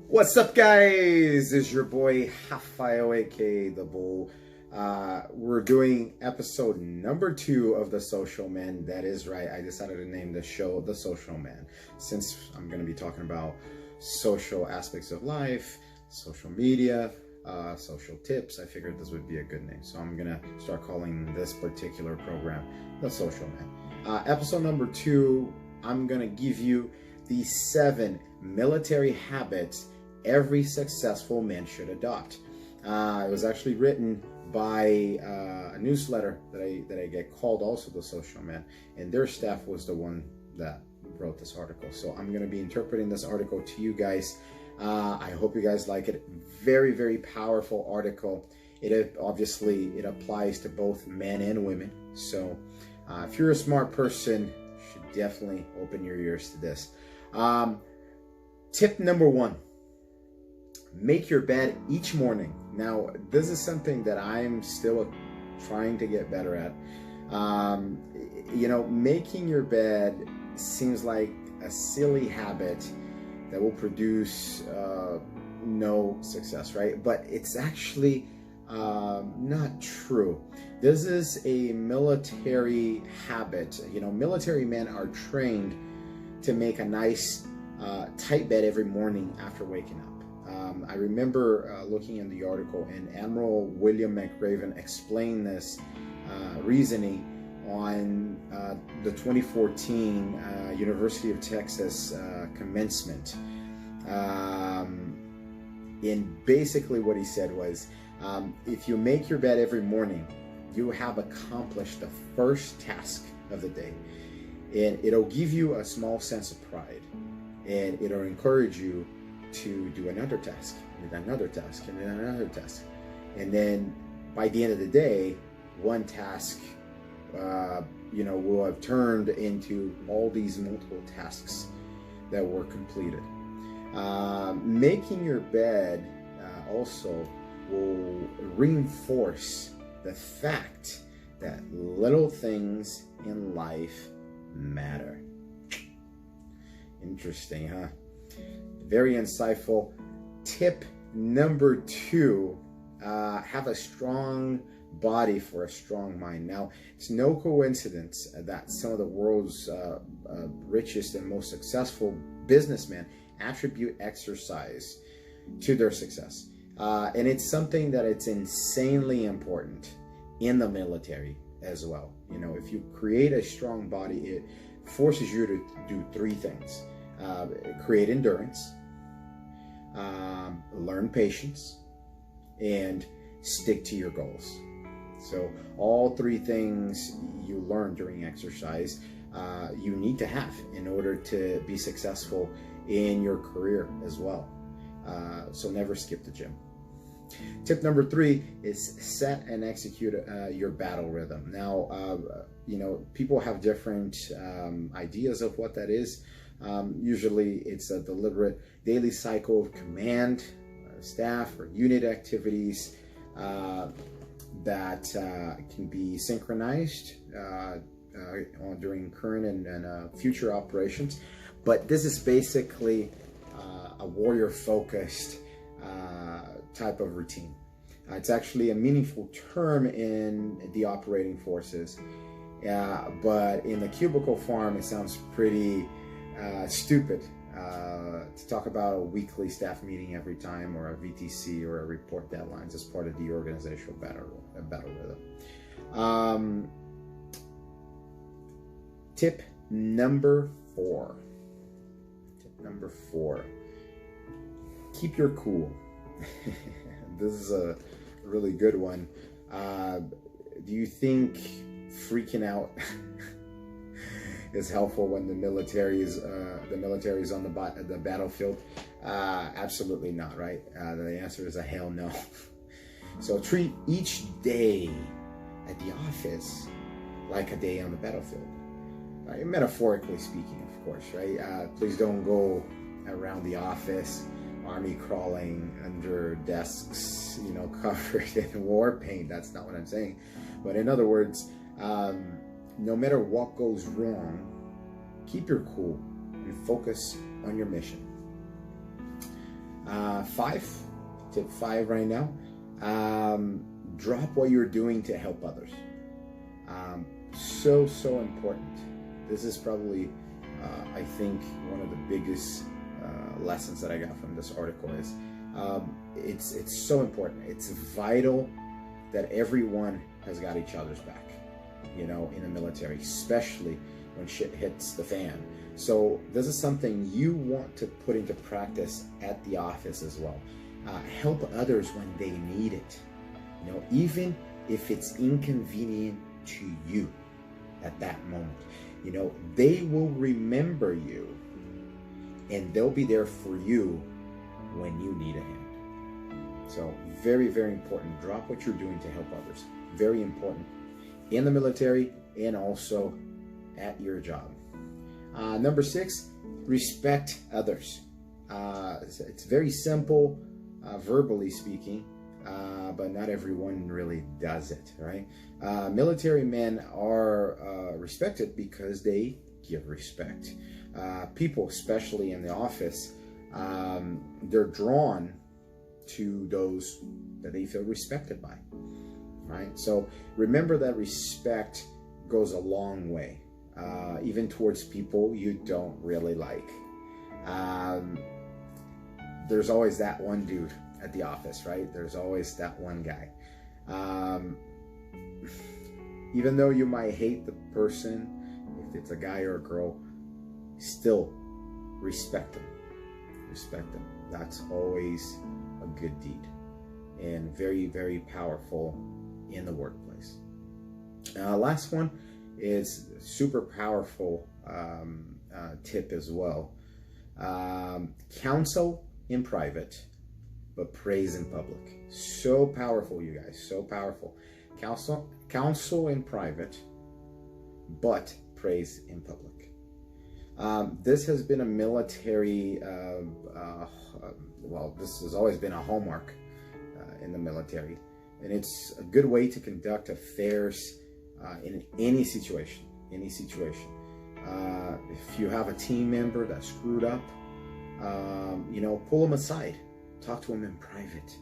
What's up, guys? It's your boy Rafael, aka The Bull. We're doing episode number 2 of The Social Man. That is right, I decided to name the show The Social Man, since I'm going to be talking about social aspects of life, social media, social tips. I figured this would be a good name, so I'm going to start calling this particular program The Social Man. Episode number 2, I'm going to give you the 7 military habits every successful man should adopt. It was actually written by a newsletter that I get called also The Social Man, and their staff was the one that wrote this article. So I'm going to be interpreting this article to you guys. I hope you guys like it. Very, very powerful article. It applies to both men and women. So if you're a smart person, you should definitely open your ears to this. Tip number 1. Make your bed each morning. Now, this is something that I'm still trying to get better at. Making your bed seems like a silly habit that will produce no success, right? But it's actually not true. This is a military habit. Military men are trained to make a nice tight bed every morning after waking up. I remember looking in the article, and Admiral William McRaven explained this reasoning on the 2014 University of Texas commencement. And basically what he said was, if you make your bed every morning, you have accomplished the first task of the day. And it'll give you a small sense of pride, and it'll encourage you to do another task, and then another task, and then another task. And then by the end of the day, one task will have turned into all these multiple tasks that were completed. Making your bed also will reinforce the fact that little things in life matter. Interesting, huh? Very insightful. Tip number 2, have a strong body for a strong mind. Now, it's no coincidence that some of the world's richest and most successful businessmen attribute exercise to their success. And it's something that it's insanely important in the military as well. If you create a strong body, it forces you to do 3 things. Create endurance, learn patience, and stick to your goals. So all 3 things you learn during exercise, you need to have in order to be successful in your career as well. So never skip the gym. Tip number 3 is set and execute your battle rhythm. Now, people have different ideas of what that is. Usually it's a deliberate daily cycle of command, staff, or unit activities that can be synchronized during current and future operations. But this is basically a warrior-focused type of routine. It's actually a meaningful term in the operating forces, but in the cubicle farm, it sounds pretty stupid to talk about a weekly staff meeting every time, or a VTC, or a report deadlines as part of the organizational battle rhythm. Tip number 4. Keep your cool. This is a really good one. Do you think freaking out is helpful when the military is on the battlefield? Absolutely not, right? The answer is a hell no. So treat each day at the office like a day on the battlefield. Metaphorically speaking, of course, right? Please don't go around the office army crawling under desks, covered in war paint. That's not what I'm saying. But in other words, no matter what goes wrong, keep your cool and focus on your mission. Tip 5 right now. Drop what you're doing to help others. So important. This is probably, I think, one of the biggest lessons that I got from this article is it's so important. It's vital that everyone has got each other's back, in the military, especially when shit hits the fan. So this is something you want to put into practice at the office as well. Help others when they need it, even if it's inconvenient to you at that moment. They will remember you and they'll be there for you when you need a hand. So very, very important. Drop what you're doing to help others. Very important in the military and also at your job. Number 6, respect others. It's very simple, verbally speaking, but not everyone really does it, right? Military men are respected because they give respect. People, especially in the office, they're drawn to those that they feel respected by, right? So remember that respect goes a long way, even towards people you don't really like. There's always that one dude at the office, right? There's always that one guy. Even though you might hate the person, if it's a guy or a girl, still respect them. Respect them. That's always a good deed and very, very powerful in the workplace. Last one is super powerful tip as well. Counsel in private, but praise in public. So powerful, you guys, so powerful. Counsel in private, but praise in public. This has been a military, well, this has always been a hallmark in the military. And it's a good way to conduct affairs in any situation, If you have a team member that screwed up, pull them aside. Talk to them in private.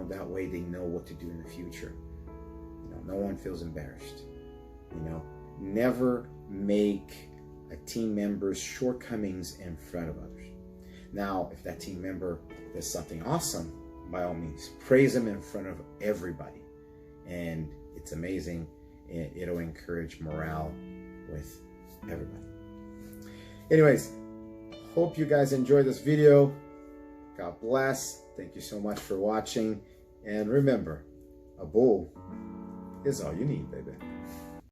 That way they know what to do in the future. No one feels embarrassed. Never make a team member's shortcomings in front of others. Now, if that team member does something awesome, by all means, praise them in front of everybody. And it's amazing. It'll encourage morale with everybody. Anyways, hope you guys enjoyed this video. God bless. Thank you so much for watching. And remember, a bull is all you need, baby.